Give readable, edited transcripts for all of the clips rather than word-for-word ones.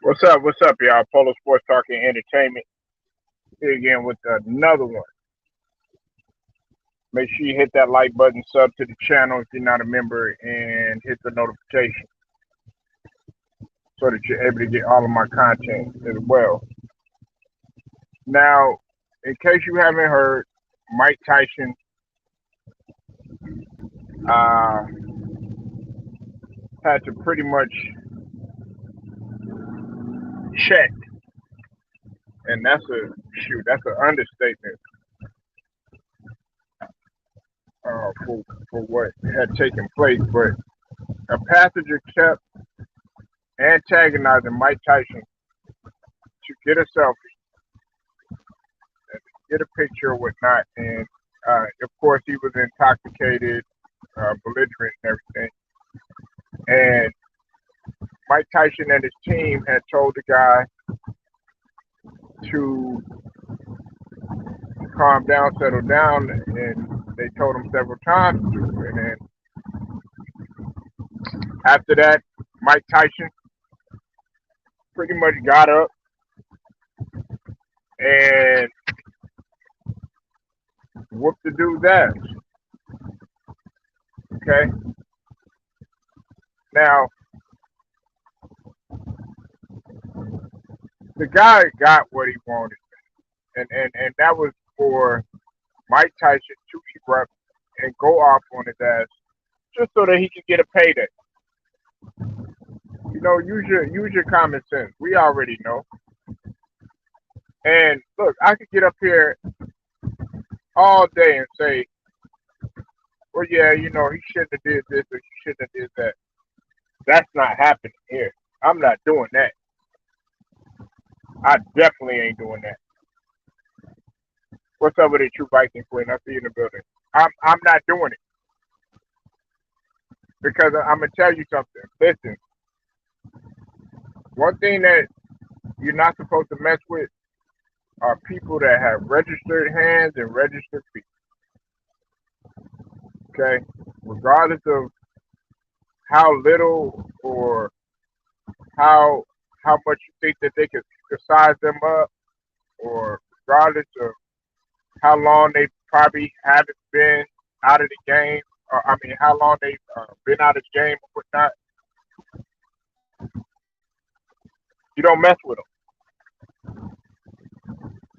What's up? What's up, y'all? Polo Sports Talk and Entertainment here again with another one. Make sure you hit that like button, sub to the channel if you're not a member, and hit the notification so that you're able to get all of my content as well. Now, in case you haven't heard, Mike Tyson uh, had to pretty much check, and that's an understatement for what had taken place. But a passenger kept antagonizing Mike Tyson to get a selfie, get a picture or whatnot, and of course he was intoxicated, belligerent, and everything. And Mike Tyson and his team had told the guy to calm down, settle down, and they told him several times to. And then after that, Mike Tyson pretty much got up and whooped the dude's ass. Okay, now the guy got what he wanted, and that was for Mike Tyson to erupt and go off on his ass just so that he could get a payday. Use your common sense. We already know. And look, I could get up here all day and say, well, yeah, he shouldn't have did this or he shouldn't have did that. That's not happening here. I'm not doing that. I definitely ain't doing that. What's up with it, True Viking Queen? I see you in the building. I'm not doing it because I'm gonna tell you something. Listen, one thing that you're not supposed to mess with are people that have registered hands and registered feet. Okay, regardless of how little or how how much you think that they could size them up, or regardless of how long they probably haven't been out of the game, or I mean, how long they've been out of the game or whatnot, you don't mess with them.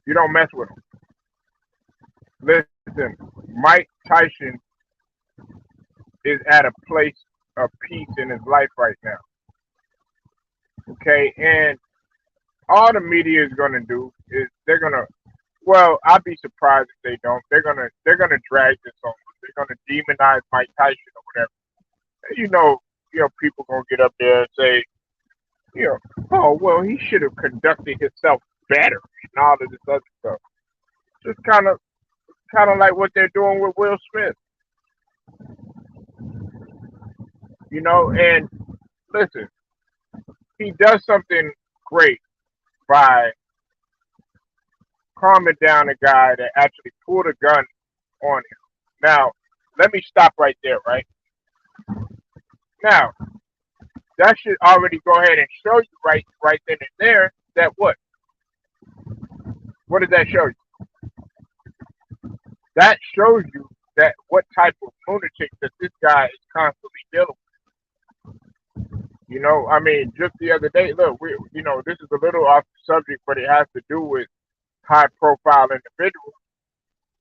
You don't mess with them. Listen, Mike Tyson is at a place of peace in his life right now. Okay, and all the media is gonna do is they're gonna. Well, I'd be surprised if they don't. They're gonna drag this on. They're gonna demonize Mike Tyson or whatever. People gonna get up there and say, you know, oh well, he should have conducted himself better and all of this other stuff. Just kind of like what they're doing with Will Smith, And listen, he does something great by calming down a guy that actually pulled a gun on him. Now, let me stop right there, right? Now, that should already go ahead and show you right then and there that what? What does that show you? That shows you that what type of lunatic that this guy is constantly dealing with. I mean, just the other day, look, this is a little off the subject, but it has to do with high profile individuals.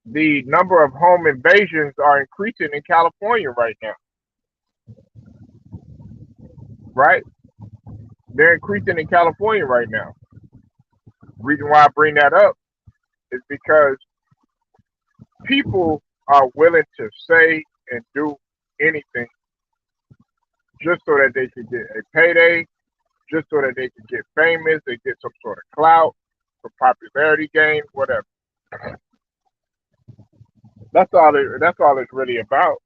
The number of home invasions are increasing in California right now, right? They're increasing in California right now. Reason why I bring that up is because people are willing to say and do anything just so that they can get a payday, just so that they can get famous, they get some sort of clout, for popularity games, whatever. That's all it's really about.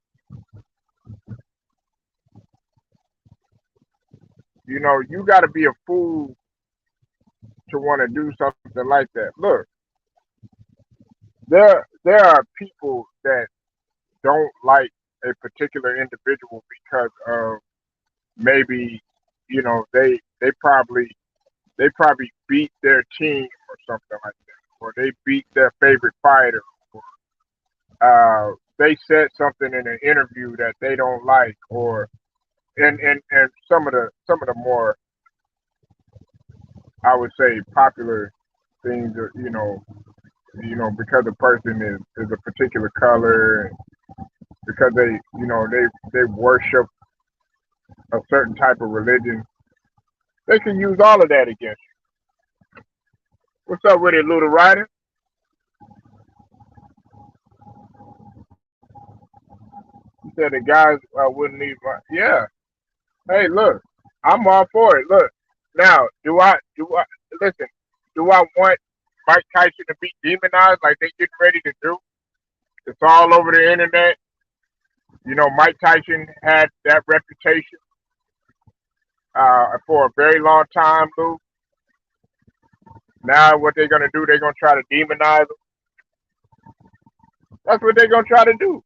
You got to be a fool to want to do something like that. Look, there are people that don't like a particular individual because of maybe they probably they probably beat their team or something like that, or they beat their favorite fighter, or they said something in an interview that they don't like, or and some of the more, I would say, popular things are, because a person is a particular color, and because they worship a certain type of religion, they can use all of that against you. What's up with it, Little Rider? You said the guys wouldn't need my, yeah. Hey, look, I'm all for it. Look, now, do I listen? Do I want Mike Tyson to be demonized like they getting ready to do? It's all over the internet. Mike Tyson had that reputation for a very long time, Lou. Now, what they're gonna do? They're gonna try to demonize him. That's what they're gonna try to do.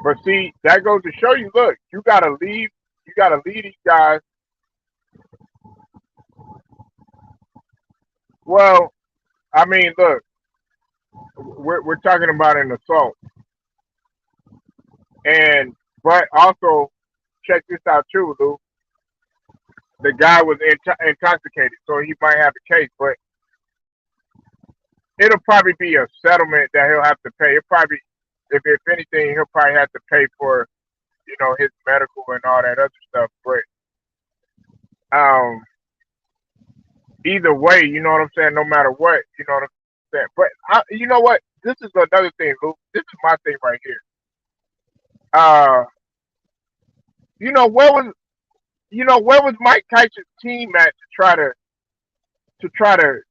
But see, that goes to show you. Look, you gotta leave. You gotta leave these guys. Well, I mean, look, we're talking about an assault, and but also check this out too, Lou. The guy was intoxicated, so he might have a case, but it'll probably be a settlement that he'll have to pay. It probably, if anything, he'll probably have to pay for his medical and all that other stuff. But um, either way, you know what I'm saying. No matter what, you know what I'm saying. But you know what? This is another thing, Luke. This is my thing right here. Uh, where was Mike Tyson's team at to try to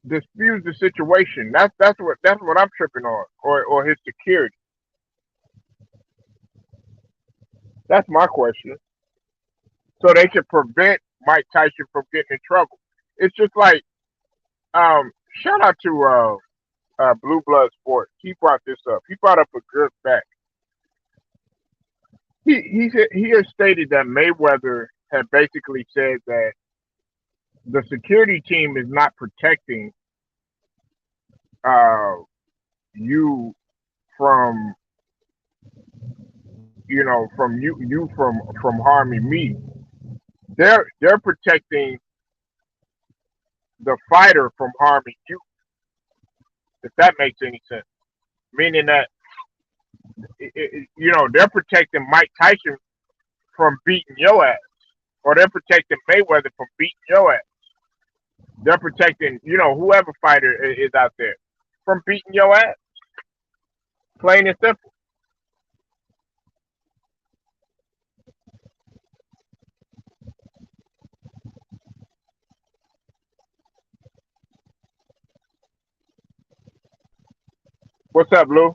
diffuse the situation? That's what I'm tripping on, or his security. That's my question. So they can prevent Mike Tyson from getting in trouble. It's just like, shout out to Blue Blood Sports. He brought this up. He brought up a good fact. He has stated that Mayweather had basically said that the security team is not protecting uh, you from from harming me. They're protecting the fighter from harming you. If that makes any sense, meaning that they're protecting Mike Tyson from beating your ass, or they're protecting Mayweather from beating your ass. They're protecting whoever fighter is out there from beating your ass. Plain and simple. What's up, Lou?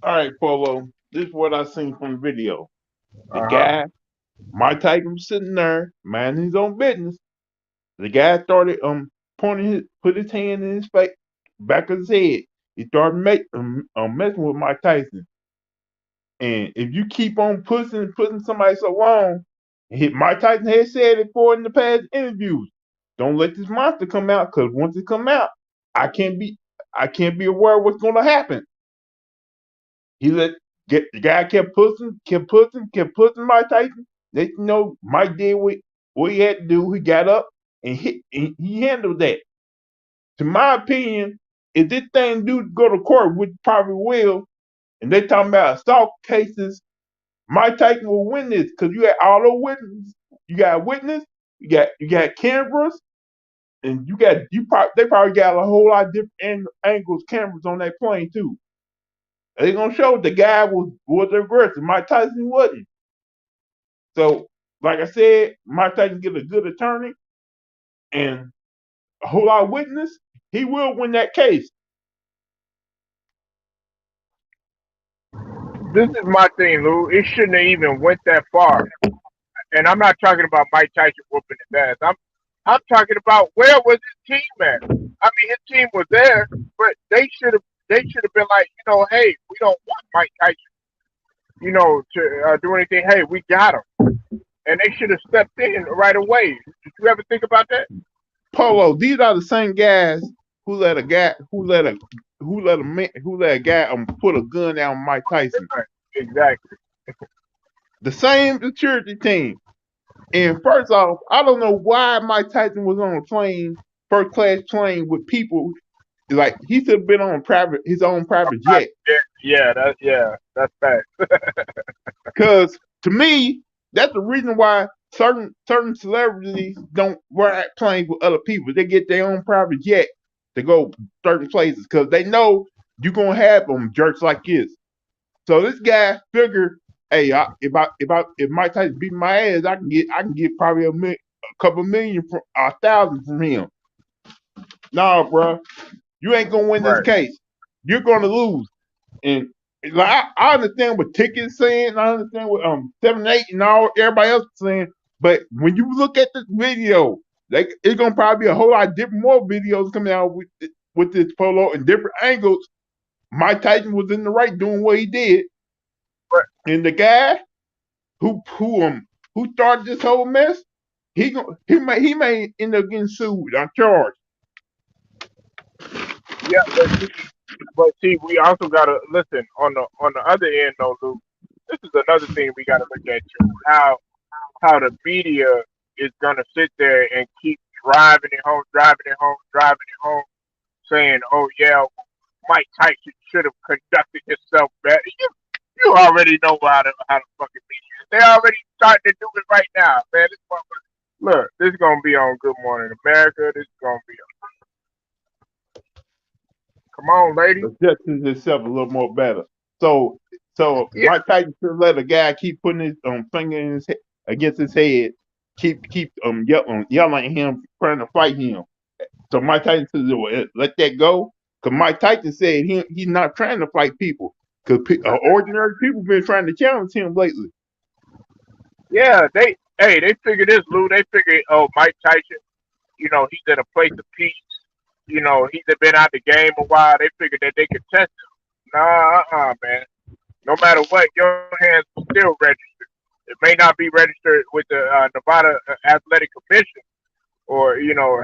All right, Polo. This is what I seen from the video. The Uh huh. guy, Mike Tyson was sitting there, minding his own business. The guy started put his hand in his face, back of his head. He started messing with Mike Tyson. And if you keep on pushing somebody so long, Mike Tyson has said it before in the past interviews. Don't let this monster come out, because once it come out, I can't be I can't be aware of what's going to happen. He let the guy kept pushing Mike Tyson. They Mike did what he had to do. He got up and he handled that. To my opinion, if this thing do go to court, which probably will, and they talking about assault cases, Mike Tyson will win this because you got all those witnesses. You got a witness. You got cameras, and they probably got a whole lot of different angles, cameras on that plane too. They gonna show the guy was aggressive. Mike Tyson wasn't. So, like I said, Mike Tyson get a good attorney and a whole lot of witness. He will win that case. This is my thing, Lou. It shouldn't have even went that far. And I'm not talking about Mike Tyson whooping his ass. I'm talking about, where was his team at? I mean, his team was there, but they should have been like, hey, we don't want Mike Tyson. to do anything. Hey, we got them, and they should have stepped in right away. Did you ever think about that? Polo, these are the same guys who let a guy who let a guy put a gun down Mike Tyson. Right. Exactly. The same security team. And first off, I don't know why Mike Tyson was on a plane, first class plane with people like he should have been on his own private jet. That's fact. Cause to me, that's the reason why certain celebrities don't ride planes with other people. They get their own private jet to go certain places because they know you're gonna have them jerks like this. So this guy figured, hey, if Mike Tyson beat my ass, I can get probably a couple million, from, 1,000 from him. Nah, bro, you ain't gonna win this Right. case. You're gonna lose. And like I understand what Ticket's saying, I understand what 7 8 and all everybody else is saying, but when you look at this video, like it's gonna probably be a whole lot different more videos coming out with this polo and different angles. Mike Tyson was in the right doing what he did, Right. and the guy who started this whole mess, he may end up getting sued on charge. Yeah, but see, we also gotta listen on the other end though, Lou. This is another thing we gotta look at too. How the media is gonna sit there and keep driving it home, driving it home, driving it home, saying, "Oh yeah, Mike Tyson should have conducted himself better." You already know how the fucking media is. They already starting to do it right now, man. Look, this is gonna be on Good Morning America. This is gonna be on. Come on, ladies. Adjusting himself a little more better. So so Yeah, Mike Tyson should let a guy keep putting his finger in against his head, keep yelling at him, trying to fight him. So Mike Tyson says, well, let that go. Because Mike Tyson said he's not trying to fight people. Because ordinary people been trying to challenge him lately. yeah. They figured this, Lou. They figured, oh, Mike Tyson. He's in a place of peace. He's been out the game a while. They figured that they could test him. Nah, man. No matter what, your hands are still registered. It may not be registered with the Nevada Athletic Commission or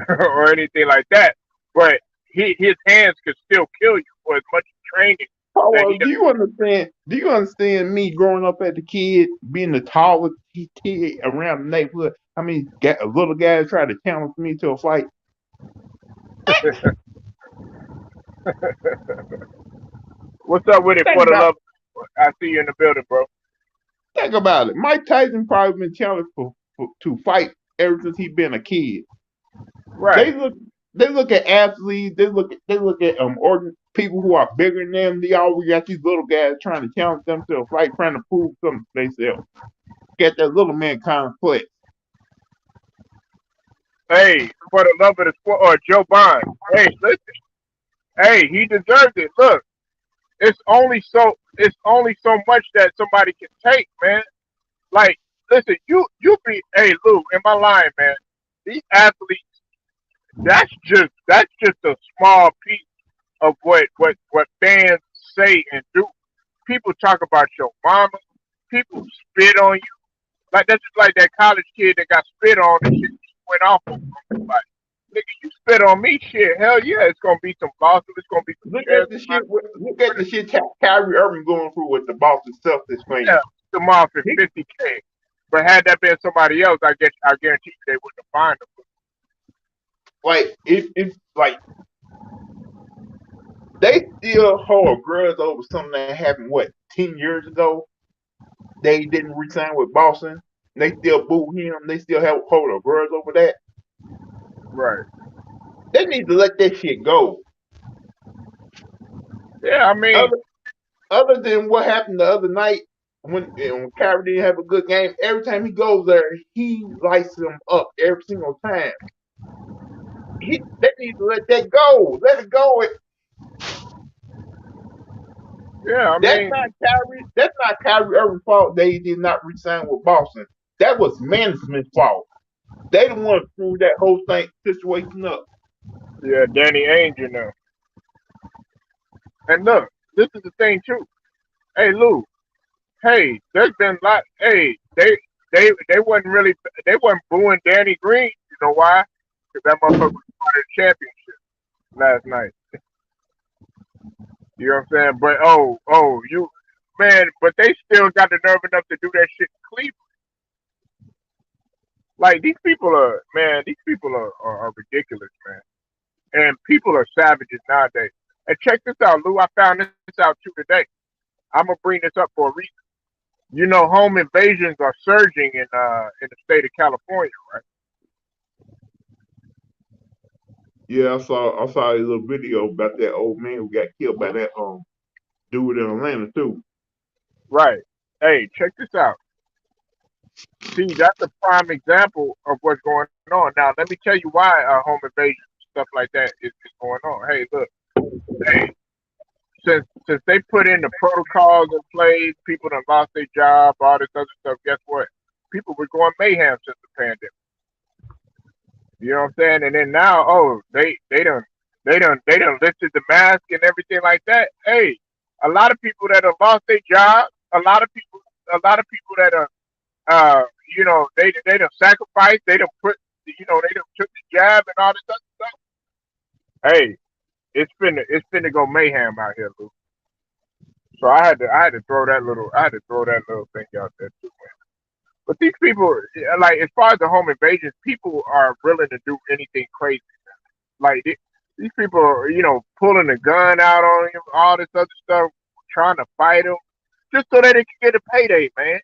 or anything like that, but his hands could still kill you for as much training that he Paul, does. do you understand me growing up as a kid, being the tallest kid around the neighborhood? How many little guys try to challenge me to a fight? What's up with it Think for the about love? I see you in the building, bro. think about it. Mike Tyson probably been challenged to fight ever since he been a kid. Right. They look they look at athletes. They look at ordinary people who are bigger than them. They always got these little guys trying to challenge them to a fight, trying to prove something to themselves. Get that little man complex. Hey, for the love of the sport, or Joe Bond. Hey, listen. Hey, he deserves it. Look, it's only so much that somebody can take, man. Like, listen, you be hey Lou, in my line, man. These athletes, that's just a small piece of what fans say and do. People talk about your mama. People spit on you. Like that's just like that college kid that got spit on and shit went off on. Like, nigga, you spit on me, shit. Hell yeah, it's gonna be some lawsuit. It's gonna be some Look chairs. at the shit. Look at the shit Kyrie Irving going through with the Boston Celtics Yeah, fans. them off at He, 50K. But had that been somebody else, I guarantee you they wouldn't have fined him. like if like they still hold a grudge over something that happened 10 years ago. They didn't resign with Boston. They still boo him. They still have hold a grudge over that. Right. They need to let that shit go. Yeah, I mean, Other other than what happened the other night when Kyrie didn't have a good game, every time he goes there, he lights them up every single time. They need to let that go. Let it go. yeah, I That's mean, not Kyrie. That's not Kyrie Irving's fault. They did not resign with Boston. That was management's fault. They the one who screwed that whole thing situation up. yeah, Danny Ainge, you know. And look, this is the thing too. Hey, Lou, Hey, there's been lot. Hey, they wasn't really they wasn't booing Danny Green. You know why? Because that motherfucker was part of the championship last night. You know what I'm saying? But you man, but they still got the nerve enough to do that shit in Cleveland. Like these people are man, these people are ridiculous, man. And people are savages nowadays. And check this out, Lou. I found this out too today. I'm gonna bring this up for a reason. You know, home invasions are surging in the state of California, right? Yeah, I saw a little video about that old man who got killed by that dude in Atlanta too. Right. Hey, check this out. See, that's a prime example of what's going on. Now, let me tell you why home invasions stuff like that is going on. Hey, look, hey, since they put in the protocols in place, people done lost their job, all this other stuff. Guess what? People were going mayhem since the pandemic. You know what I'm saying? And then now, oh, they done lifted the mask and everything like that. Hey, a lot of people that have lost their job, a lot of people that are they done sacrificed, they done put they done took the jab and all this other stuff. Hey, it's finna go mayhem out here, Lou. So I had to throw that little thing out there too. But these people, like as far as the home invasions, people are willing to do anything crazy. Like these people are, pulling a gun out on him, all this other stuff, trying to fight him, just so that they can get a payday, man.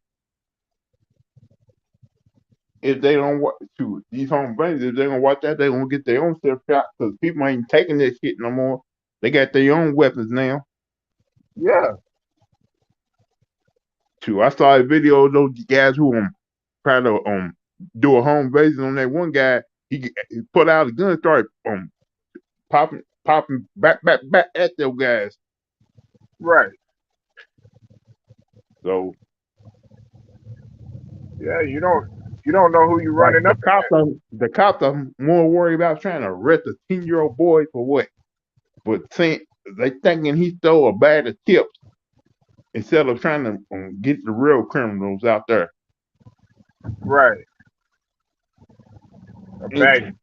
If they don't watch to these home brands, if they don't watch that, they gonna get their own self shot because people ain't taking that shit no more. They got their own weapons now. Yeah, Too. I saw a video of those guys who try to do a home invasion on that one guy. He put out a gun, and started popping back at those guys. right. So Yeah, you don't know who you're like running up against. the cops are more worried about trying to arrest a 10-year-old boy for what? But saying they thinking he stole a bag of chips instead of trying to get the real criminals out there. Right. A bag. And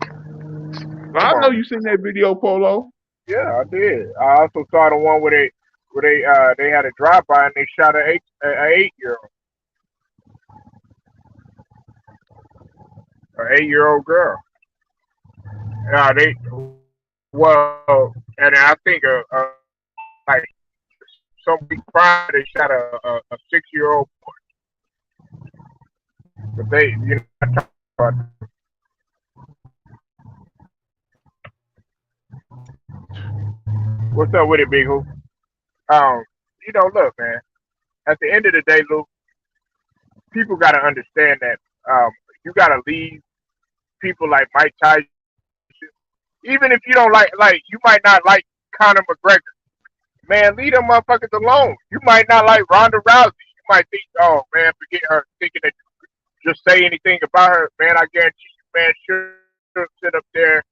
Come I know on. you seen that video, Polo. Yeah, I did. I also saw the one where they had a drive by and they shot a 8-year old girl. They well, and I think like some week prior they shot a 6-year-old. But what's up with it, Big Who? Look, man. At the end of the day, Luke, people got to understand that you got to leave people like Mike Tyson, even if you don't like you might not like Conor McGregor. Man, leave them motherfuckers alone. You might not like Ronda Rousey. You might think, oh man, forget her, thinking that you just say anything about her. Man, I guarantee you, man, she'll sit up there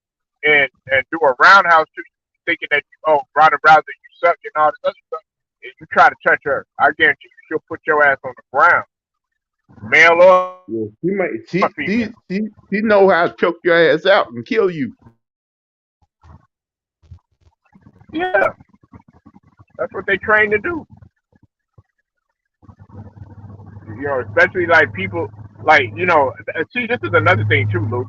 and do a roundhouse to you, thinking that Ronda Rousey, you suck and all this other stuff. If you try to touch her, I guarantee you, she'll put your ass on the ground, male or Yeah, female. she know how to choke your ass out and kill you. Yeah, that's what they train to do. Especially like people like see, this is another thing too, Luke.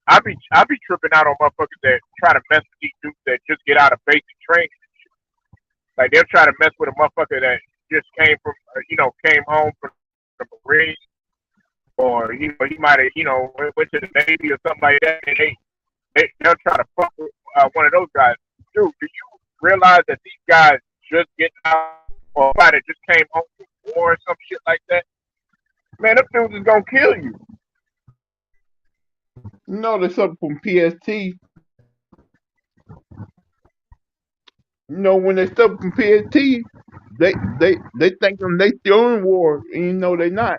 I be tripping out on motherfuckers that try to mess with these dudes that just get out of basic training. Like they'll try to mess with a motherfucker that just came home from the Marines, or he might have went to the Navy or something like that, and they'll try to fuck with one of those guys. Dude, do you realize that these guys just get out, or somebody that just came home from war or some shit like that? Man, them dudes is gonna kill you. You know there's something from PST. You know when they stuff from PST, they think them they still in war, and you know they not.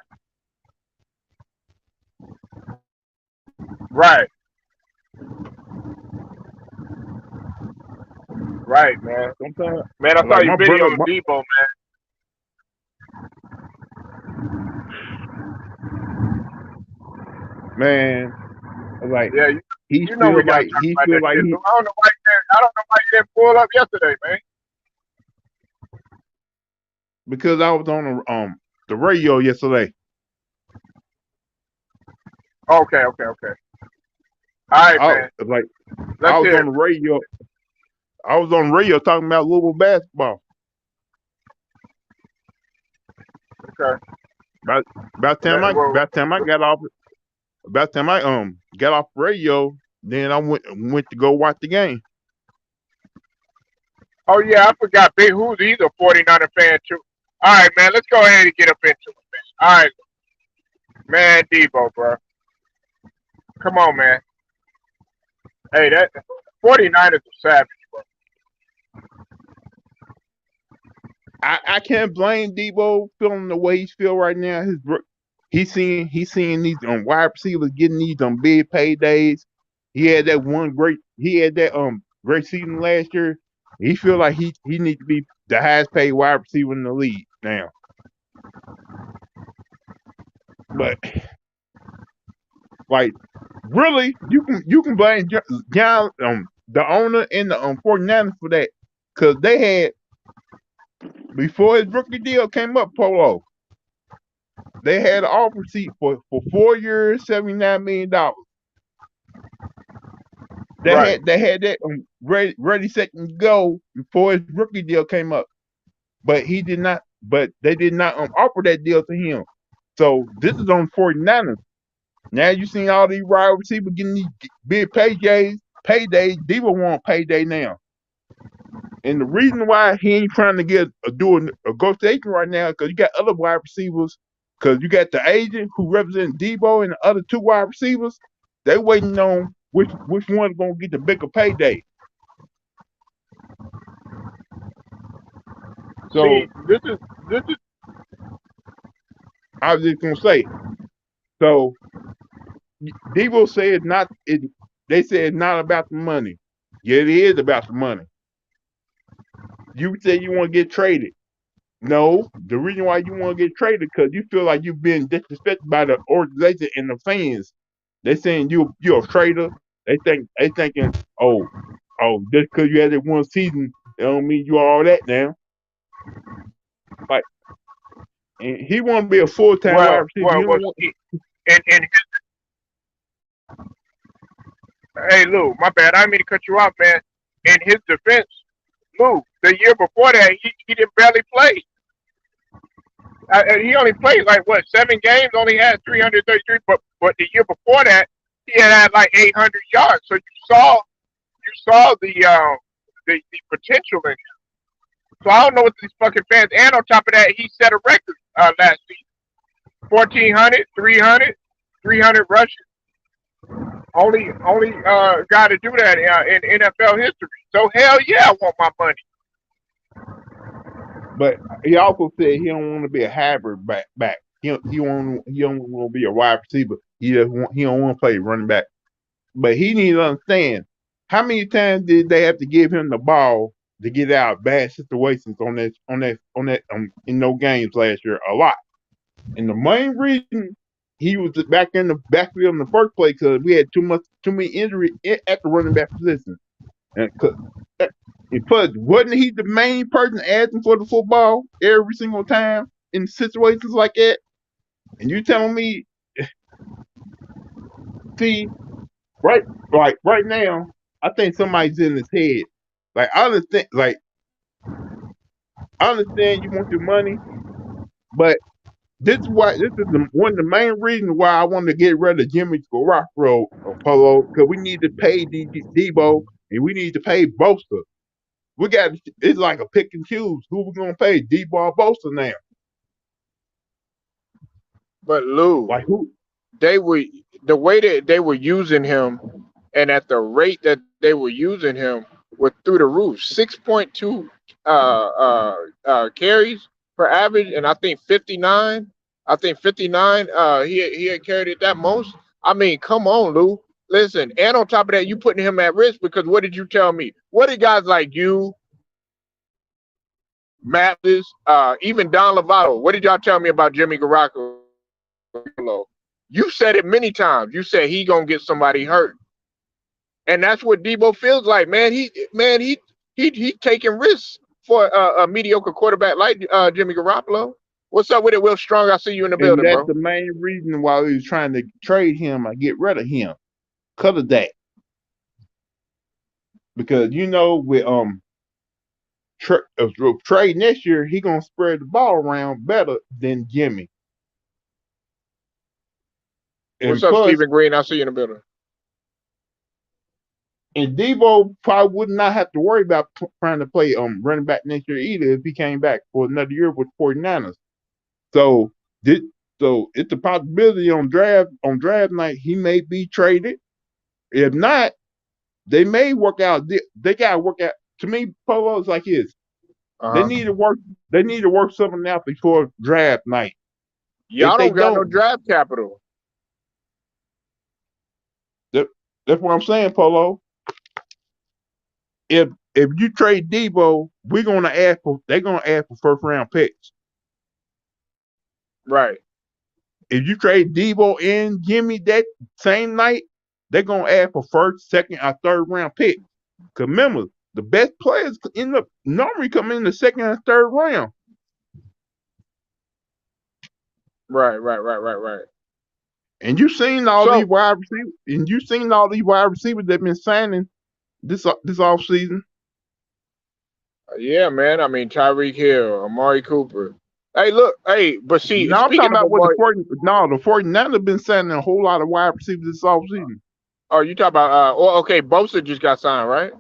Right. Right, man. Sometimes, Man, I saw like your my video brother, of Debo, man. man, like Yeah, he you know we feel gotta like talk he about feel that like shit, he Lou. I don't know why you didn't pull up yesterday, man. because I was on the radio yesterday. Okay, okay, okay. All right, I man. like I Let's was hear on it. the radio. I was on the radio talking about Louisville basketball. Okay. About about time I Well, about time I got off about time I got off the radio, then I went to go watch the game. oh yeah, I forgot. Big Who's he's a 49er fan too. All right, man. Let's go ahead and get up into it, man. All right, man. Debo, bro. Come on, man. Hey, that 49ers are savage, bro. I can't blame Debo feeling the way he's feel right now. He's seeing these wide receivers getting these big paydays. He had that great season last year. He feel like he needs to be the highest paid wide receiver in the league now. But like really, you can blame John the owner and the 49ers for that because they had before his rookie deal came up, Polo. They had an offer sheet for 4 years, $79 million. Right. They had that ready, set, and go before his rookie deal came up. But he did not. But they did not offer that deal to him. So this is on 49ers. Now you seen all these wide receivers getting these big paydays. Diva want payday now. And the reason why he ain't trying to get a negotiation right now because you got other wide receivers. Because you got the agent who represents Debo and the other two wide receivers. They waiting on which one's gonna get the bigger payday. See, So this is I was just gonna say. So Debo said not it. They said it's not about the money. Yeah, it is about the money. You say you want to get traded. No, the reason why you want to get traded because you feel like you've been disrespected by the organization and the fans. They saying you're a traitor. They thinking just because you had that one season, it don't mean you all that now. Like and he want to be a full time wide receiver. He don't want. and hey, Lou, my bad. I didn't mean to cut you off, man. In his defense, Lou, the year before that, he didn't barely play. He only played like what 7 games, only had 333. But the year before that, he had like 800 yards. So you saw the potential in him. So I don't know what these fucking fans. And on top of that, he set a record last season: 1,400, 300, 300 rushes. Only guy to do that in NFL history. So hell yeah, I want my money. But he also said he don't want to be a hybrid back. He don't want to be a wide receiver. He don't want to play running back. But he needs to understand how many times did they have to give him the ball to get out of bad situations on that in those games last year? A lot. And the main reason he was back in the backfield in the first place because we had too many injuries at the running back position. And plus, wasn't he the main person asking for the football every single time in situations like that? And you telling me, see, right, like right now, I think somebody's in his head. Like I understand you want your money, but this is one of the main reasons why I want to get rid of Jimmy Garoppolo or Polo because we need to pay Debo and we need to pay Bosa. We got it's like a pick and choose who we're gonna pay Debo or Bosa now. But Lou, Like who? they were the way that they were using him, and at the rate that they were using him was through the roof. 6.2 carries per average, and I think 59. I think 59. He had carried it that most. I mean, come on, Lou. listen, and on top of that, you putting him at risk because what did you tell me? What did guys like you, Mathis, even Don Lovato, what did y'all tell me about Jimmy Garoppolo? You said it many times. You said he gonna get somebody hurt, and that's what Debo feels like, man. He taking risks for a mediocre quarterback like Jimmy Garoppolo. What's up with it, Will Strong? I see you in the And building, that's bro. the main reason why we was trying to trade him or get rid of him. Cut of that. Because with trade next year, he gonna spread the ball around better than Jimmy. What's And up, plus, Stephen Green? I see you in the building. and Debo probably would not have to worry about trying to play running back next year either if he came back for another year with 49ers. So this, so it's a possibility on draft night he may be traded. If not, they may work out. They gotta work out. To me, Polo is like this. Uh They huh. need to work. They need to work something out before draft night. If Y'all they don't got no don't, draft capital. that, that's what I'm saying, Polo. If you trade Debo, they're gonna ask for first round picks. Right. If you trade Debo and Jimmy that same night, they're gonna ask for first, second, or third round picks. Cause remember, the best players end up normally come in the second and third round. Right. And you seen all these So wide receivers, and you seen all these wide receivers that been signing this off season. yeah, man. I mean, Tyreek Hill, Amari Cooper. Hey, look. Hey, but see, Now I'm talking speaking of about what Amari, the 49ers been signing a whole lot of wide receivers this off season. oh, you talk about? Oh, okay. Bosa just got signed, right?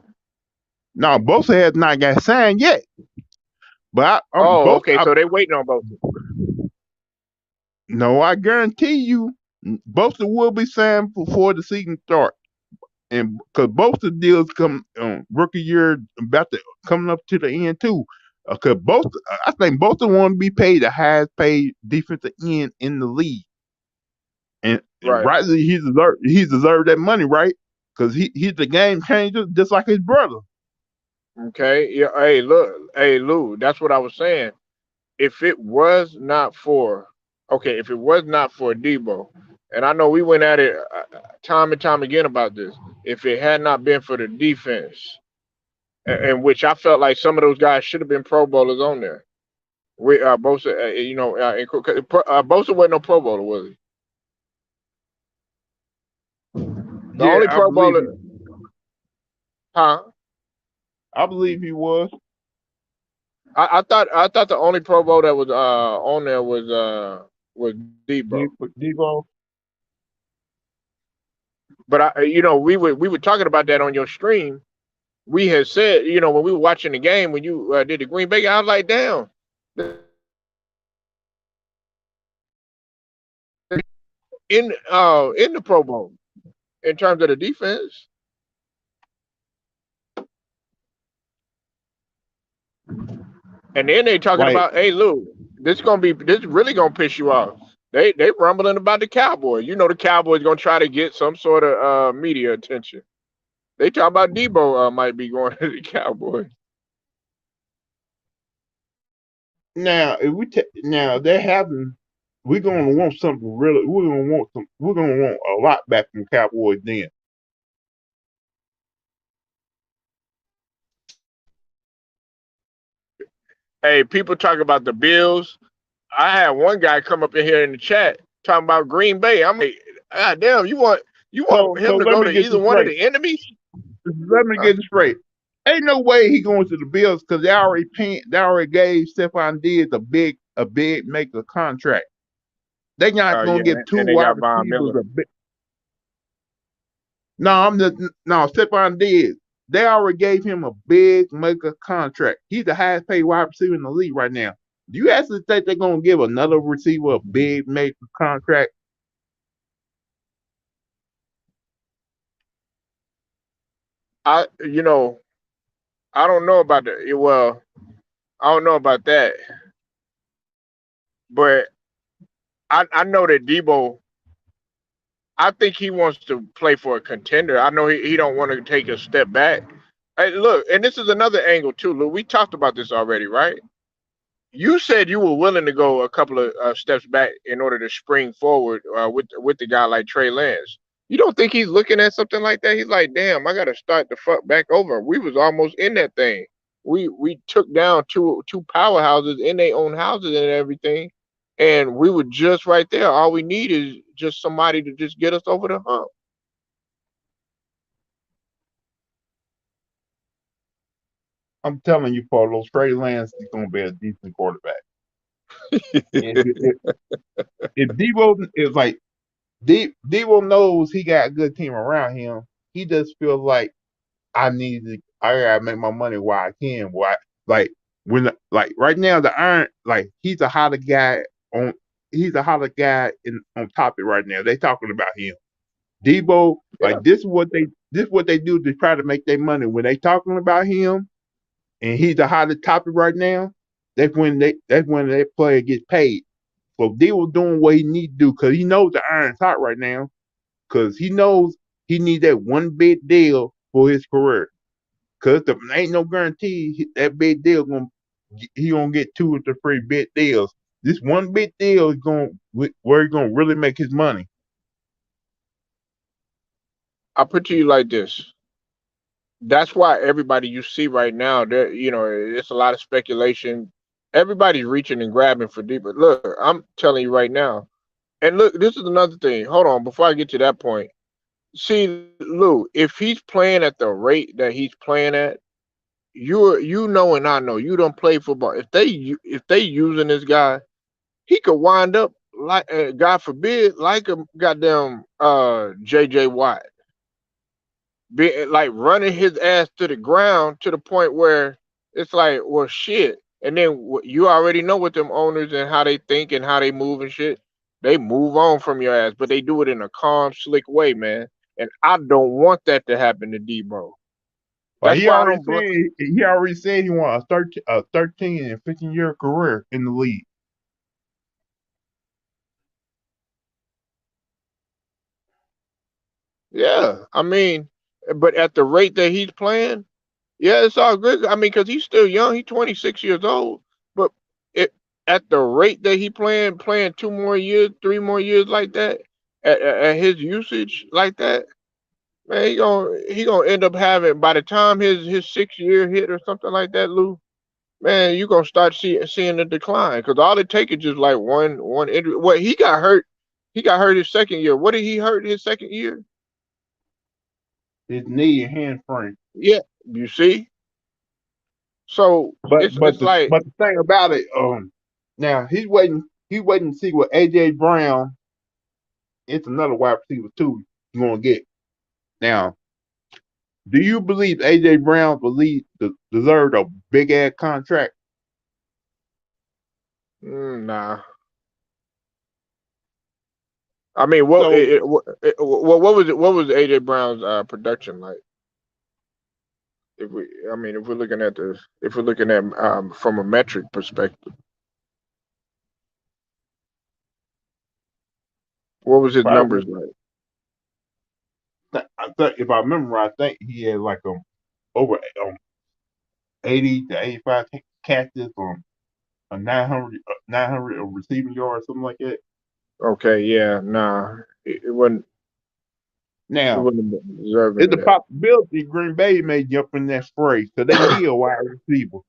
Now Bosa has not got signed yet, but Oh, okay. So they waiting on Bosa. no, I guarantee you, Bosa will be signed before the season starts. And because both the deals come rookie year about to coming up to the end too. Because I think both of them want to be paid the highest paid defensive end in the league, and Right. rightly he deserved that money, right? Because he's the game changer, just like his brother. Okay. Yeah. Hey, look. Hey, Lou. That's what I was saying. If it was not for, okay, if it was not for Debo, and I know we went at it time and time again about this. If it had not been for the defense, in which I felt like some of those guys should have been Pro Bowlers on there. We Bosa, Bosa wasn't no Pro Bowler, was he? The Yeah, only Pro Bowler, huh? I believe he was I thought the only Pro Bowl that was on there was Debo. Debo. But we were talking about that on your stream. We had said, when we were watching the game when you did the Green Bay, I was like, damn, in the Pro Bowl in terms of the defense. And then they talking Like about, hey Lou, this really gonna piss you off. They rumbling about the Cowboys. You know the Cowboys gonna try to get some sort of media attention. They talk about Debo might be going to the Cowboys. now, if we now they're having, we're gonna want something really. We're gonna want a lot back from Cowboys then. Hey, people talk about the Bills. I had one guy come up in here in the chat talking about Green Bay. I'm like, God damn, you want So him to let go me to get either this one of straight. the enemies? Let me Uh, get this straight. Ain't no way he going to the Bills because they already gave Stephon Diggs a big maker contract. They not gonna yeah, give two and they wide got Von receivers Miller. a big. No, Stephon Diggs. They already gave him a big maker contract. He's the highest paid wide receiver in the league right now. Do you actually think they're gonna give another receiver a big maker contract? I I don't know about the well, I don't know about that, but I know that Debo. I think he wants to play for a contender. I know he don't want to take a step back. Hey, look, and this is another angle too. Look, we talked about this already, right? You said you were willing to go a couple of steps back in order to spring forward with the guy like Trey Lance. You don't think he's looking at something like that? He's like, damn, I got to start the fuck back over. We was almost in that thing. We took down two powerhouses in their own houses and everything, and we were just right there. All we need is just somebody to just get us over the hump. I'm telling you, Paulo, Trey Lance is going to be a decent quarterback. If Debo is like Debo knows he got a good team around him, he just feels like I gotta make my money while I can. Why like when like right now the iron like on he's a hotter guy on topic right now. They talking about him. Debo, Yeah, like this what they do to try to make their money. When they talking about him and he's the hottest topic right now, that's when that player gets paid. So Debo doing what he need to do because he knows the iron's hot right now. Because he knows he need that one big deal for his career. Cause ain't no guarantee that big deal he gonna get two or three big deals. This one big deal is where he gonna really make his money. I put to you like this. That's why everybody you see right now, there, it's a lot of speculation. Everybody's reaching and grabbing for deeper. Look, I'm telling you right now. And look, this is another thing. Hold on, before I get to that point. See, Lou, if he's playing at the rate that he's playing at, you know, and I know you don't play football. If they using this guy, he could wind up like, God forbid, like a goddamn JJ Watt, be like running his ass to the ground to the point where it's like, well, shit. And then you already know what them owners and how they think and how they move and shit. They move on from your ass, but they do it in a calm, slick way, man. And I don't want that to happen to Debo. Like That's why I don't. he already said he want a 13 and 15-year career in the league. Yeah, I mean, but at the rate that he's playing, yeah, it's all good. I mean, because he's still young. He's 26 years old. But it at the rate that he playing 2 more years, 3 more years like that, at his usage like that, man, he gonna end up having by the time his 6 year hit or something like that, Lou. Man, you gonna start seeing the decline because all it takes is just like one injury. What he got hurt, his second year. What did he hurt his second year? His knee and hamstring. Yeah, you see. So it's like, But the thing about it, now he's waiting to see what AJ Brown. It's another wide receiver too. You gonna get now. Do you believe AJ Brown deserved a big ass contract? nah. I mean, what So what was it? What was AJ Brown's production like? I mean, if we're looking at from a metric perspective, what was his probably, numbers like? I think if I remember right, I think he had like over 80 to 85 catches on a 900 receiving yards, something like that. Okay, yeah, nah, it Now, wasn't deserving it's of a that. possibility Green Bay may jump in that fray, so they need a wide receiver.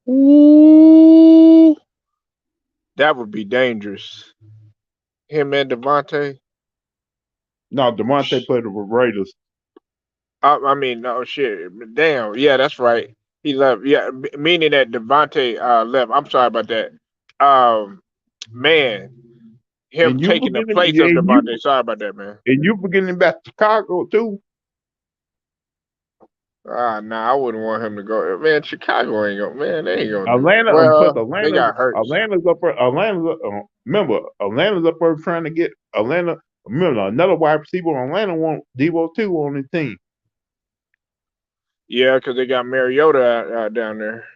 Ooh, that would be dangerous. Him and Devontae. No, Devontae played with Raiders. I mean, no shit. Damn, yeah, that's right. He left. Yeah, meaning that Devontae left. I'm sorry about that. Um, man, him And you taking the forgetting place of Devontae. Sorry about that, man. and you forgetting about Chicago too. Ah, nah, I wouldn't want him to go. Man, Chicago ain't going. Man, they ain't gonna do. Atlanta, plus Well, they got Hurts. Remember, Atlanta's up there trying to get Atlanta. Remember, another wide receiver. Atlanta want Devo too on his team. Yeah, because they got Mariota down there.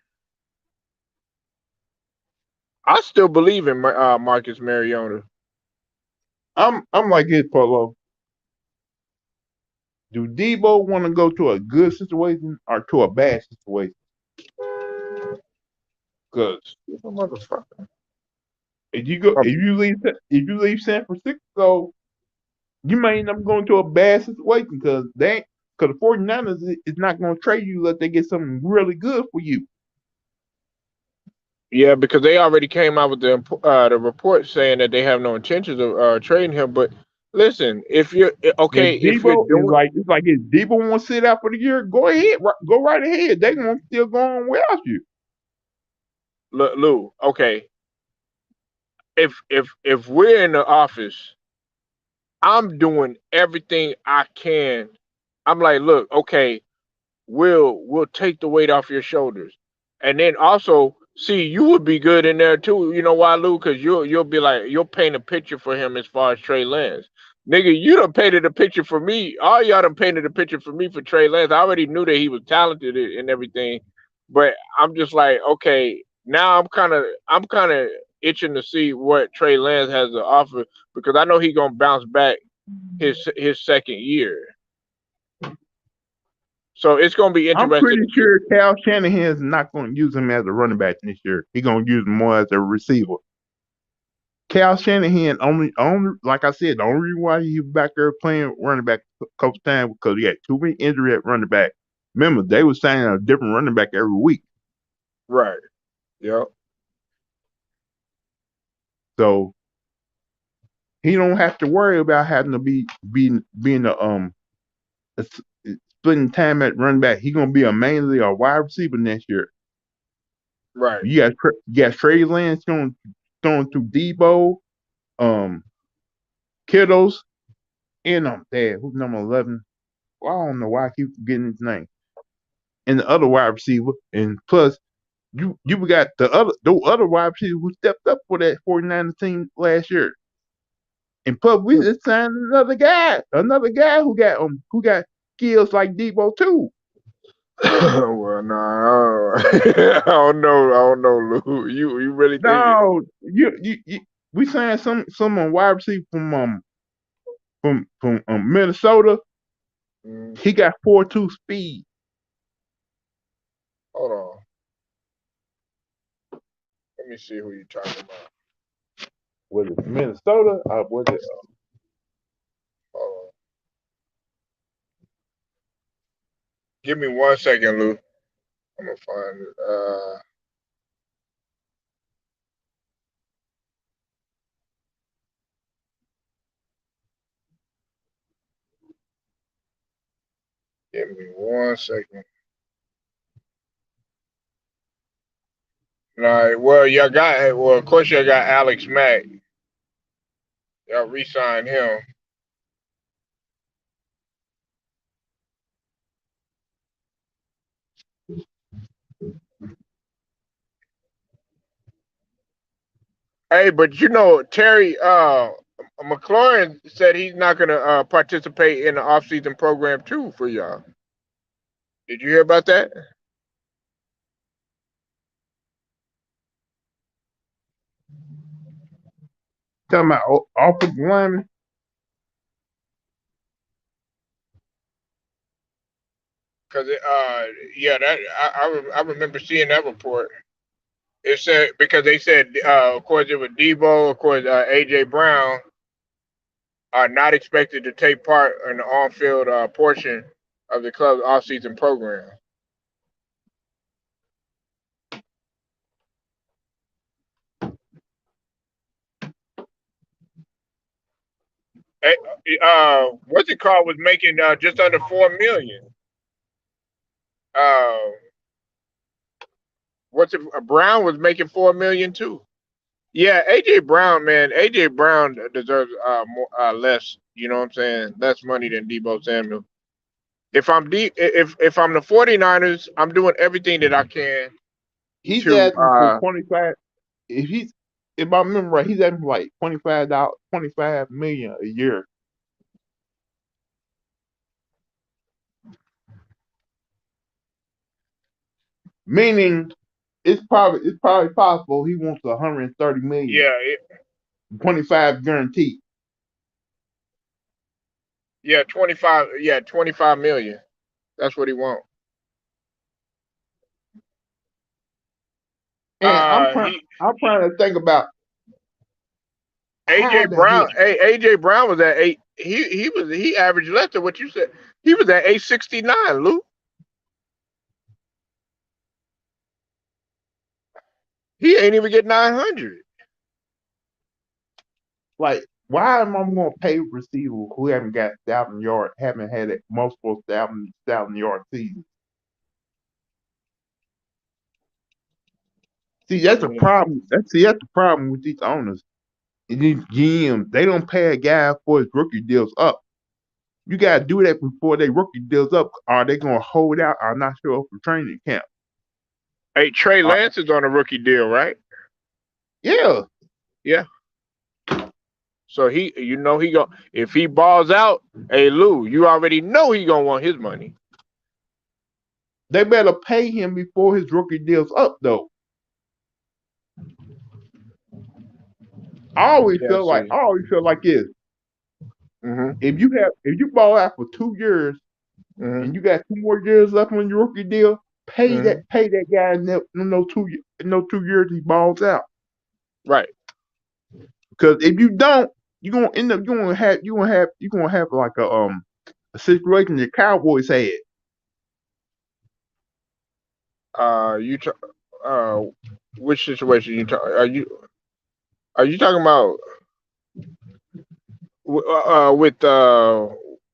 I still believe in Marcus Mariota. I'm like his Polo. Do Debo want to go to a good situation or to a bad situation? Because He's a motherfucker. if you leave San Francisco, you may end up going to a bad situation because the 49ers is not going to trade you unless they get something really good for you. Yeah, because they already came out with the report saying that they have no intentions of trading him. But listen, if you're If okay, if you're Debo is doing like if Debo want to sit out for the year, go ahead, go right ahead. They gonna still go on without you. Lou, okay, if we're in the office, I'm doing everything I can. I'm like, look, okay, we'll take the weight off your shoulders. And then also, see, you would be good in there too. You know why, Lou? Because you'll be like you'll paint a picture for him as far as Trey Lance. Nigga, you done painted a picture for me. All y'all done painted a picture for me for Trey Lance. I already knew that he was talented and everything, but I'm just like, okay, now I'm kind of itching to see what Trey Lance has to offer because I know he gonna bounce back his second year. So it's gonna be I'm interesting pretty to see. sure Cal Shanahan's not going to use him as a running back this year. He's going to use him more as a receiver. Cal Shanahan only like I said, the only reason why he was back there playing running back a couple times because he had too many injuries at running back. Remember, they were signing a different running back every week, Right. Yep. so he don't have to worry about having to being a, splitting time at running back. He's gonna be mainly a wide receiver next year. Right. You got Trey Lance throwing to Debo, um, Kittles, and dad, who's number 11? Well, I don't know why I keep forgetting his name. And the other wide receiver, and plus you got the other wide receiver who stepped up for that 49 team last year. And plus we just signed another guy who got skills like Debo too. Well, nah, I don't know. I don't know, Lou. You really think it? No, you we signed some wide receiver from Minnesota. Mm, He got 4.2 speed. hold on. Let me see who you talking about. Was it Minnesota? Was it Hold on. Give me 1 second, Lou. I'm gonna find it. Give me 1 second. Nah, well, y'all got. Well, of course, y'all got Alex Mack. Y'all re-signed him. Hey, but you know, Terry McLaurin said he's not gonna participate in the off-season program too for y'all. Did you hear about that? talking about offensive lineman? Cause yeah, that I remember seeing that report. It said because they said of course it was Debo, of course AJ Brown are not expected to take part in the on-field portion of the club's off-season program. Eh, what's it called was making just under 4 million. Uh, what's it? Brown was making 4 million too. Yeah, AJ Brown, man, AJ Brown deserves more, less. You know what I'm saying? Less money than Debo Samuel. If I'm the 49ers, I'm doing everything that I can He's to asking for 25. If he's if I remember right, he's asking for like $25, 25 million a year. Meaning it's probably possible he wants 130 million, yeah, 25 guaranteed. Yeah, 25. Yeah, 25 million. That's what he want. And He I'm trying to think about AJ how the Brown. hell. Hey, AJ Brown was at eight. He averaged less than what you said. He was at 869. Lou. He ain't even get 900. Like, why am I going to pay receivers who haven't got 1,000 yard, haven't had it multiple thousand yard seasons? See, I that's a mean, problem. That's the problem with these owners and these GMs. They don't pay a guy for his rookie deals up. You gotta do that before they rookie deals up. Are they gonna hold out or not show up for training camp? hey, Trey Uh, Lance is on a rookie deal, right? yeah, Yeah. So he go if he balls out. Hey, Lou, you already know he gonna want his money. they better pay him before his rookie deals up though. Yeah. I See. always feel like this. Mhm. If you ball out for 2 years and Mhm. you got 2 more years left on your rookie deal, Mhm. pay that guy in no 2 years he balls out. Right. Because if you don't, you're gonna end up you gonna have like a situation the Cowboys had. You. Uh, which situation you talk? Are you talking about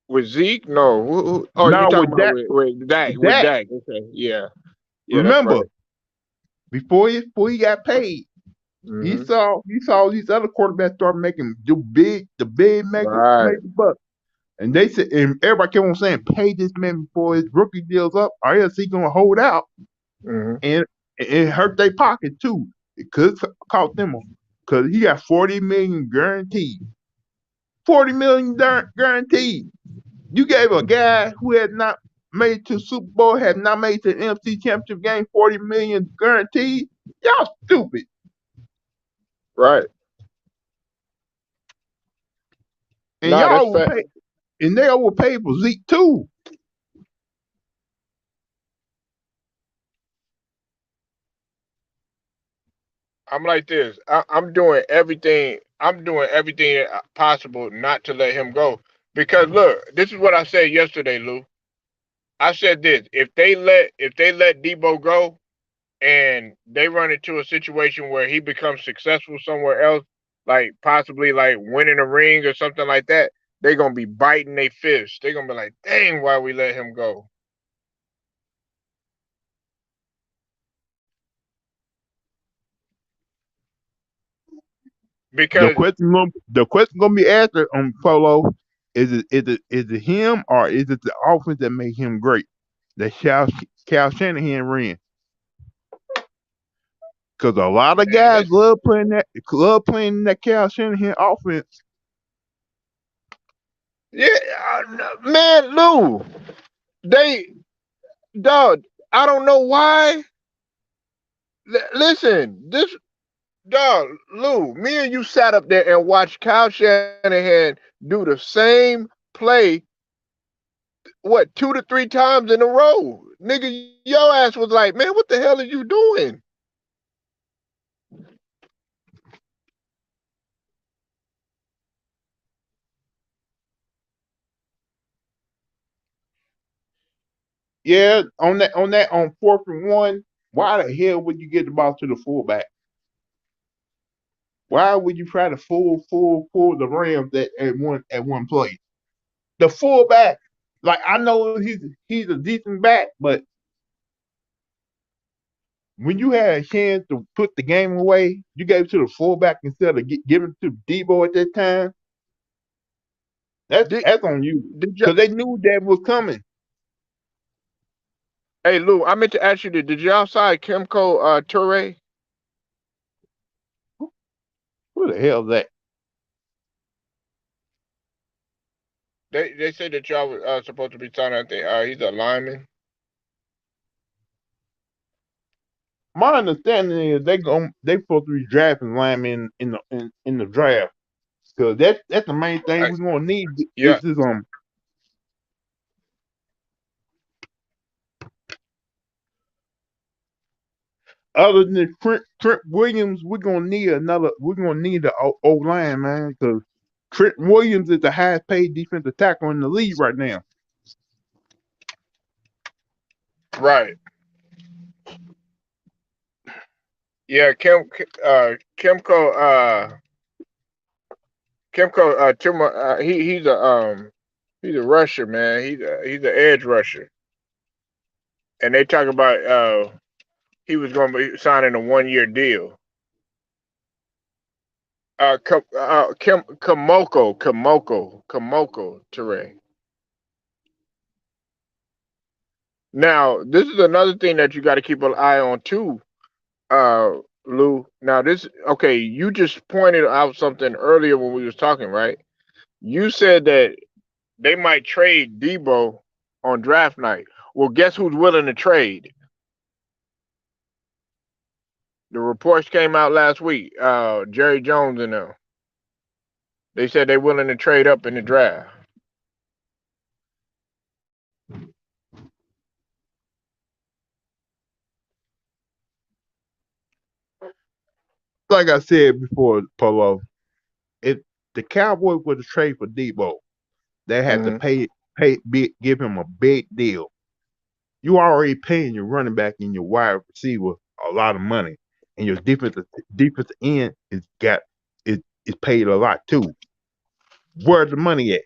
with Zeke? No. Oh, you Now talking with about that with Dak? With that Dak. Okay. Yeah. Yeah. That's remember right. before he got paid, Mhm. he saw these other quarterbacks start making the big Right. major bucks. And they said and everybody kept on saying, pay this man before his rookie deals up, or else he gonna hold out Mhm. and it hurt their pocket too. It could cost them because he got 40 million guaranteed. 40 million guaranteed. You gave a guy who had not made it to the Super Bowl, had not made it to the NFC Championship game, 40 million guaranteed. Y'all stupid. Right. And Nah, that's y'all will fact. pay and they will pay for Zeke too. I'm like this. I'm doing everything. I'm doing everything possible not to let him go. Because look, this is what I said yesterday, Lou. I said this: if they let Debo go and they run into a situation where he becomes successful somewhere else, like possibly like winning a ring or something like that, they gonna be biting their fists. They gonna be like, "Dang, why we let him go?" Because The question gonna be asked on Polo is it him or is it the offense that made him great? That Cal Shanahan ran. Because a lot of man, guys this love playing in that Cal Shanahan offense. yeah, man, Lou, they dog. I don't know why. Listen, this dog, Lou, me and you sat up there and watched Kyle Shanahan do the same play, what, 2 to 3 times in a row. Nigga, your ass was like, man, what the hell are you doing? Yeah, on 4th and 1, why the hell would you get the ball to the fullback? Why would you try to fool the Rams at one play? The fullback, like I know he's a decent back, but when you had a chance to put the game away, you gave it to the fullback instead of giving it to Debo at that time. Did That's on you did you because they knew that was coming. Hey Lou, I meant to ask you, did y'all sign Kimco Toure? Who the hell is that? They said that y'all were supposed to be signing, I think he's a lineman. My understanding is they supposed to be drafting linemen in the draft because that's the main thing I, we're gonna need yeah, is this other than Trent Williams, we're gonna need another. We're gonna need an O line, man, because Trent Williams is the highest paid defensive tackle in the league right now. Right. Yeah, Timo, he's a rusher, man. He's an edge rusher, and they talk about he was going to be signing a 1 year deal. Kamoko Ture. Now, this is another thing that you got to keep an eye on too, uh, Lou. Now, this okay. You just pointed out something earlier when we was talking, right? You said that they might trade Debo on draft night. Well, guess who's willing to trade? The reports came out last week. Jerry Jones and them. They said they're willing to trade up in the draft. Like I said before, Polo, if the Cowboys were to trade for Debo, they had to Hmm. give him a big deal. You already paying your running back and your wide receiver a lot of money, and your defensive end is paid a lot too. Where's the money at?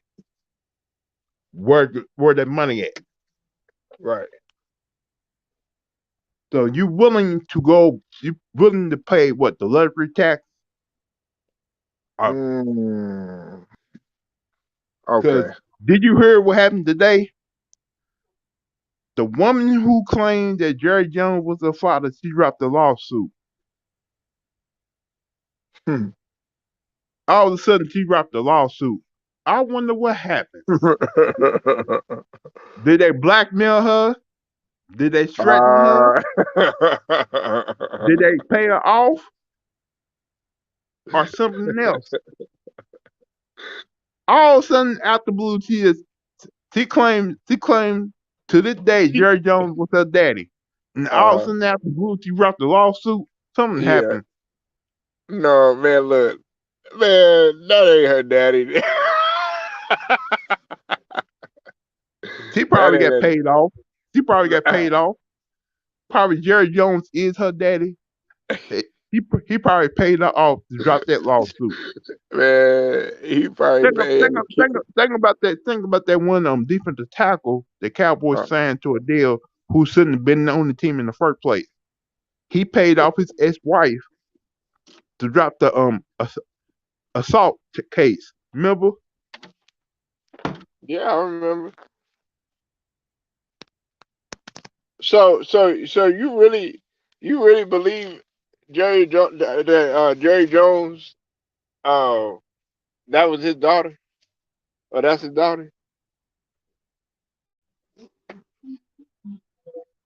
Where that money at? Right. So you willing to go? You willing to pay what the luxury tax? Mm, Because okay. did you hear what happened today? The woman who claimed that Jerry Jones was her father, she dropped the lawsuit. Hmm. All of a sudden, she dropped the lawsuit. I wonder what happened. Did they blackmail her? Did they threaten her? uh, Did they pay her off? Or something else? All of a sudden, out the blue, she claimed to this day Jerry Jones was her daddy. And all of a uh, sudden, out the blue, she dropped the lawsuit. Something yeah. happened. No, man, look. Man, that ain't her daddy. She That probably ain't got her. paid off. She probably got paid off. Probably Jerry Jones is her daddy. He, he probably paid her off to drop that lawsuit. Man, he probably Think, paid think, the kid. think, think about that. Think about that one defensive tackle the Cowboys Uh, signed to a deal who shouldn't have been on the team in the first place. He paid off his ex-wife to drop the assault case. Remember? yeah, I remember. So you really believe Jerry Jones, uh, that was his daughter, or that's his daughter?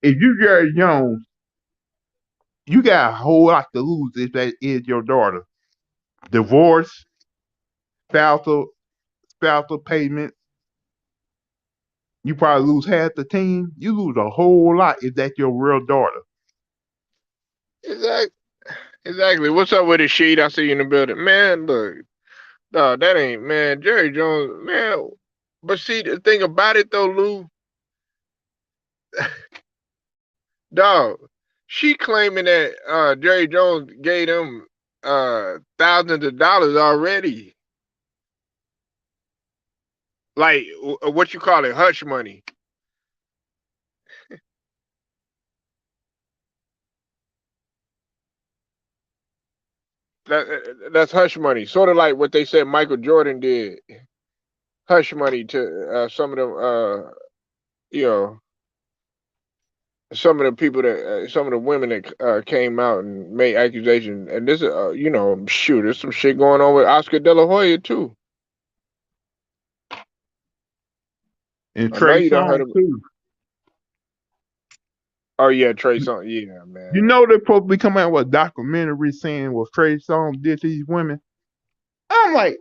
If you Jerry Jones, you got a whole lot to lose if that is your daughter. Divorce, spousal, spousal payment. You probably lose half the team. You lose a whole lot if that's your real daughter. Exactly. Exactly. What's up with the sheet? I see you in the building, man. Look, no, that ain't man. Jerry Jones, man. But see, the thing about it though, Lou, dog, she claiming that Jerry Jones gave them thousands of dollars already, like what you call it, hush money. That's hush money, sort of like what they said Michael Jordan did, hush money to some of them, you know, some of the people that, some of the women that came out and made accusations. And this, shoot, there's some shit going on with Oscar De La Hoya too. And I know Trey you don't heard Songz of. too. Oh yeah, Trey Songz. Yeah, You man. know they're supposed to be coming out with a documentary saying what Trey Songz did to these women. I'm like,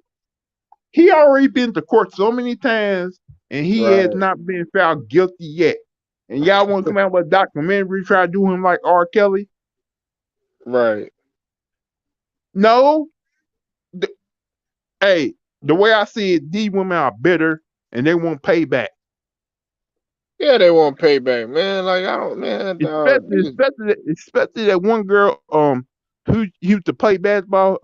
he already been to court so many times and he has Right. not been found guilty yet. And y'all want to come out with a documentary try to do him like R. Kelly? Right. No, th- hey, the way I see it, these women are bitter and they want payback. Yeah, they want payback, man. Like I don't, man, dog. Especially that one girl who used to play basketball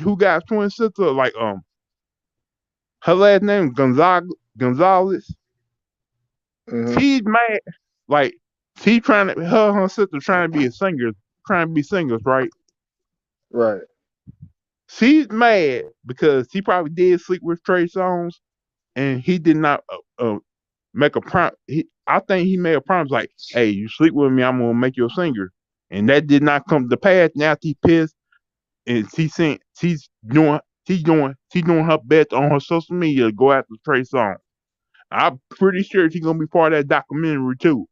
who got twin sister like her last name Gonzalez. Hmm. She's mad like she trying to her and her sister trying to be a singer, trying to be singers, right? Right. She's mad because he probably did sleep with Trey Songz and he did not make a prom. I think he made a promise like, "Hey, you sleep with me, I'm gonna make you a singer," and that did not come to pass. Now she pissed, and she's doing her best on her social media to go after Trey Songz. I'm pretty sure she's gonna be part of that documentary too.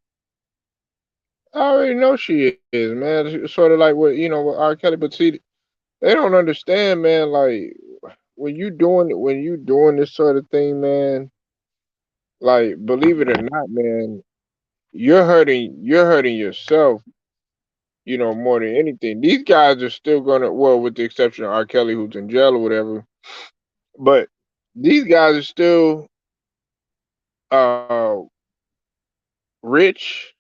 I already know she is, man. It's sort of like what with R. Kelly, but see, they don't understand, man. Like when you doing this sort of thing, man. Like believe it or not, man, you're hurting yourself. More than anything. These guys are still gonna, well, with the exception of R. Kelly, who's in jail or whatever. But these guys are still uh rich.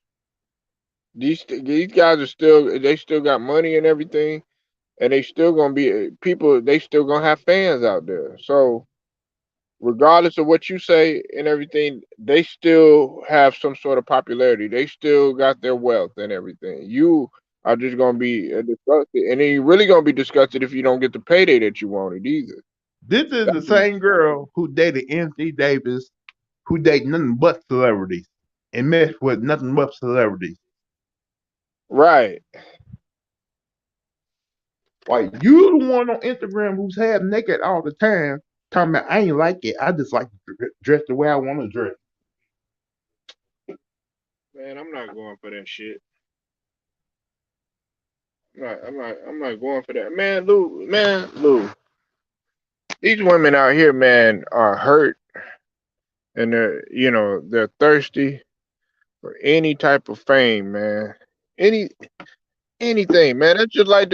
These guys are still, they still got money and everything, and they still gonna be people. They still gonna have fans out there. So regardless of what you say and everything, they still have some sort of popularity. They still got their wealth and everything. You are just gonna be disgusted, and then you're really gonna be disgusted if you don't get the payday that you wanted either. This is the That's same girl who dated Anthony Davis, who date nothing but celebrities and mess with nothing but celebrities. right. Like you the one on Instagram who's half naked all the time, talking about I ain't like it. I just like to dress the way I want to dress. Man, I'm not going for that shit. I'm not going for that. Man, Lou. These women out here, man, are hurt and they're thirsty for any type of fame, man. Any anything, man. That's just like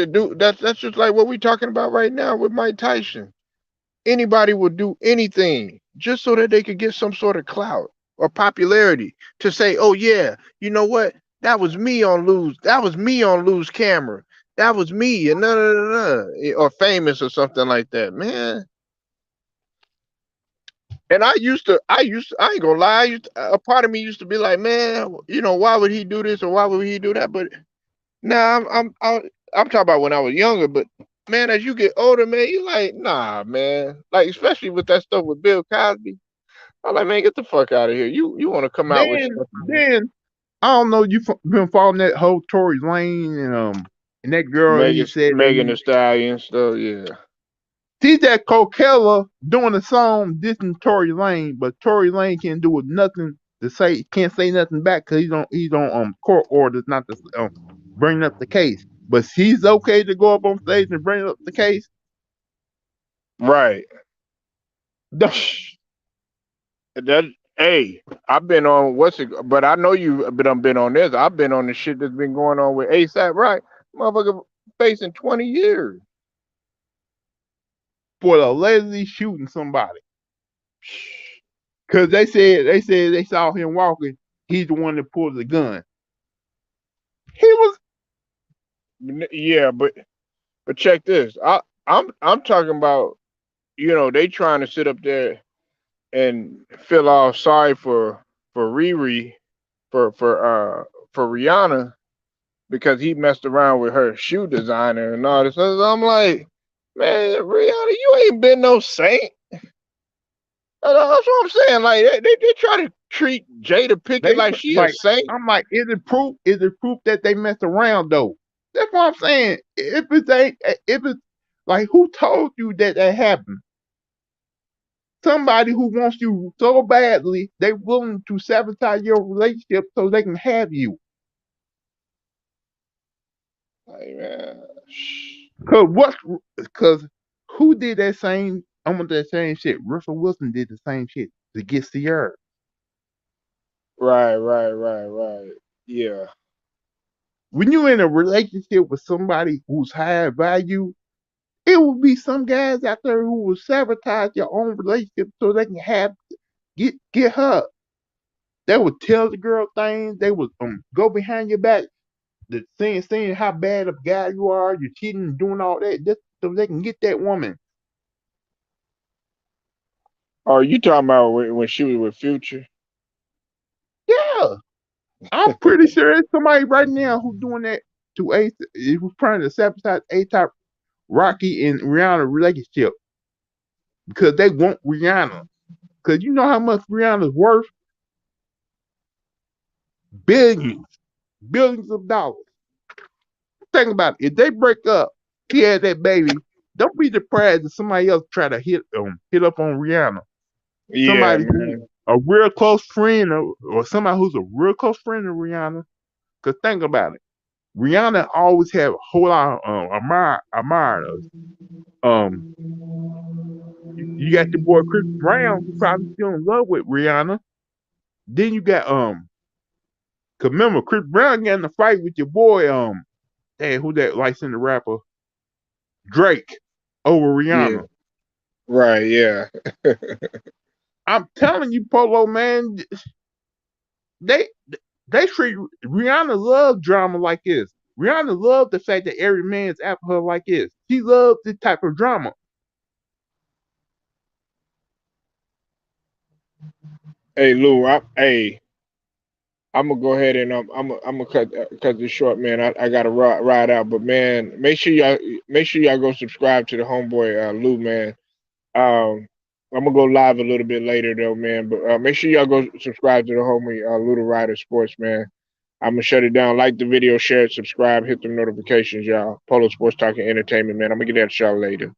what we're talking about right now with Mike Tyson. Anybody would do anything just so that they could get some sort of clout or popularity to say, "Oh yeah, you know what? That was me on Lou's camera. That was me," and or famous or something like that, man. And I ain't gonna lie. A part of me used to be like, man, why would he do this or why would he do that? But now I'm talking about when I was younger. But man, as you get older, man, you like, nah, man. Like especially with that stuff with Bill Cosby, I'm like, man, get the fuck out of here. You want to come out with Then stuff, then I don't know you been following that whole Tory Lane and that girl he said that Megan he Thee Stallion stuff, yeah. see that Coachella doing a song dissing Tory Lane, but Tory Lane can't do nothing to say can't say nothing back because he's on court orders not to bring up the case. But he's okay to go up on stage and bring up the case. Right. That hey, I've been on what's it? But I know you've been on this. I've been on the shit that's been going on with ASAP. Right, motherfucker, facing 20 years. For allegedly shooting somebody. Cause they said they saw him walking. He's the one that pulled the gun. He was Yeah, but check this. I'm talking about they trying to sit up there and feel all sorry for Riri for Rihanna because he messed around with her shoe designer and all this. I'm like, man, Rihanna, you ain't been no saint. That's what I'm saying. Like they try to treat Jada Pickett they like she a like saint. I'm like, is it proof? Is it proof that they messed around though? That's what I'm saying. If it's like who told you that that happened? Somebody who wants you so badly, they willing to sabotage your relationship so they can have you. Like man, Cause what? Cause who did that same? Almost that same shit. Russell Wilson did the same shit to get Sierra. right. Yeah, when you're in a relationship with somebody who's high value, it will be some guys out there who will sabotage your own relationship so they can get her. They would tell the girl things. They would go behind your back, saying how bad of a guy you are, you're cheating, doing all that, just so they can get that woman. Or you talking about when she was with Future? Yeah, I'm pretty sure there's somebody right now who's doing that to A. Who's trying to sabotage A-Top, Rocky, and Rihanna relationship because they want Rihanna. Because you know how much Rihanna's worth? Billions, billions of dollars. Think about it. If they break up, he had that baby. Don't be surprised if somebody else try to hit up on Rihanna. Yeah, Somebody who man. a real close friend or somebody who's a real close friend of Rihanna. Cause think about it. Rihanna always have a whole lot of admirers. Um, you got your boy Chris Brown who probably still in love with Rihanna. Then you got 'cause remember Chris Brown got in a fight with your boy hey, who that licensed rapper Drake over Yeah. Rihanna. Right. Yeah. I'm telling you, Polo man, they they treat Rihanna love drama like this. Rihanna loved the fact that every man's after her like this. She loved this type of drama. Hey, Lou. I'm gonna go ahead and I'm gonna cut this short, man. I gotta ride out, but man, make sure y'all go subscribe to the homeboy Lou, man. Um, I'm gonna go live a little bit later though, man. But make sure y'all go subscribe to the homie Lou the Rider Sports, man. I'm gonna shut it down. Like the video, share it, subscribe, hit the notifications, y'all. Polo Sports Talking Entertainment, man. I'm gonna get at y'all later.